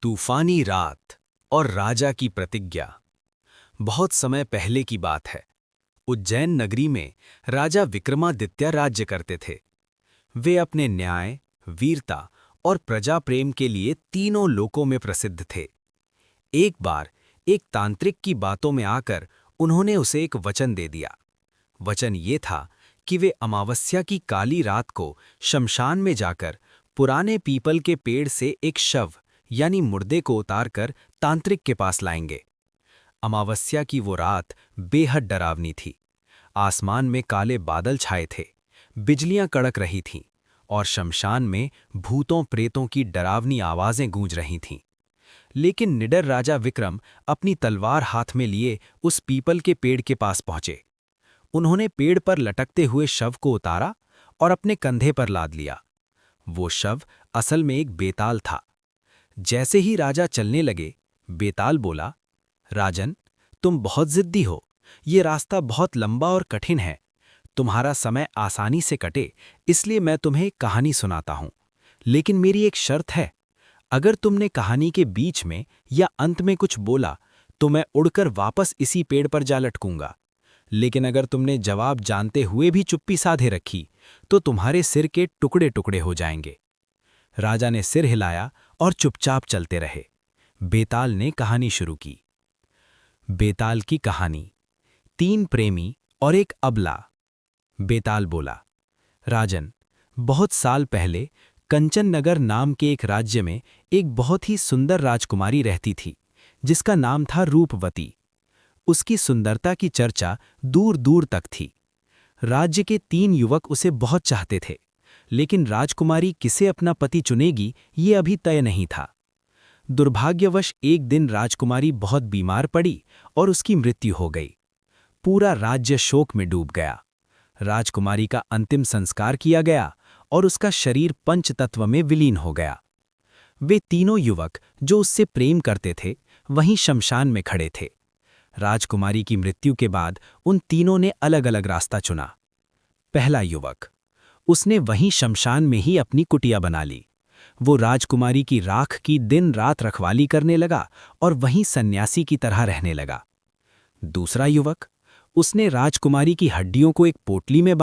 तूफानी रात और राजा की प्रतिज्ञा। बहुत समय पहले की बात है। उज्जैन नगरी में राजा विक्रमादित्य राज्य करते थे। वे अपने न्याय, वीरता और प्रजा प्रेम के लिए तीनों लोकों में प्रसिद्ध थे। एक बार एक तांत्रिक की बातों में आकर उन्होंने उसे एक वचन दे दिया। वचन ये था कि वे अमावस्या की काली रात को शमशान में जाकर पुराने पीपल के पेड़ से एक शव यानी मुर्दे को उतारकर तांत्रिक के पास लाएंगे। अमावस्या की वो रात बेहद डरावनी थी। आसमान में काले बादल छाए थे, बिजलियां कड़क रही थीं और शमशान में भूतों प्रेतों की डरावनी आवाजें गूंज रही थीं। लेकिन निडर राजा विक्रम अपनी तलवार हाथ में लिए उस पीपल के पेड़ के पास पहुंचे। उन्होंने पेड़ पर लटकते हुए शव को उतारा और अपने कंधे पर लाद लिया। वो शव असल में एक बेताल था। जैसे ही राजा चलने लगे, बेताल बोला, राजन, तुम बहुत जिद्दी हो। ये रास्ता बहुत लंबा और कठिन है। तुम्हारा समय आसानी से कटे, इसलिए मैं तुम्हें एक कहानी सुनाता हूं। लेकिन मेरी एक शर्त है। अगर तुमने कहानी के बीच में या अंत में कुछ बोला, तो मैं उड़कर वापस इसी पेड़ पर जा लटकूंगा। लेकिन अगर तुमने जवाब जानते हुए भी चुप्पी साधे रखी, तो तुम्हारे सिर के टुकड़े टुकड़े हो जाएंगे। राजा ने सिर हिलाया और चुपचाप चलते रहे। बेताल ने कहानी शुरू की। बेताल की कहानी। 3 प्रेमी और एक अबला। बेताल बोला, राजन, बहुत साल पहले कंचन नगर नाम के एक राज्य में एक बहुत ही सुंदर राजकुमारी रहती थी, जिसका नाम था रूपवती। उसकी सुंदरता की चर्चा दूर दूर तक थी। राज्य के 3 युवक उसे बहुत चाहते थे, लेकिन राजकुमारी किसे अपना पति चुनेगी ये अभी तय नहीं था। दुर्भाग्यवश एक दिन राजकुमारी बहुत बीमार पड़ी और उसकी मृत्यु हो गई। पूरा राज्य शोक में डूब गया। राजकुमारी का अंतिम संस्कार किया गया और उसका शरीर पंचतत्व में विलीन हो गया। वे तीनों युवक जो उससे प्रेम करते थे, वहीं शमशान में खड़े थे। राजकुमारी की मृत्यु के बाद उन तीनों ने अलग अलग रास्ता चुना। पहला युवक, उसने वहीं शमशान में ही अपनी कुटिया बना ली। वो राजकुमारी की राख की दिन रात रखवाली करने लगा और वहीं सन्यासी की तरह रहने लगा। दूसरा युवक, उसने राजकुमारी की हड्डियों को एक पोटली में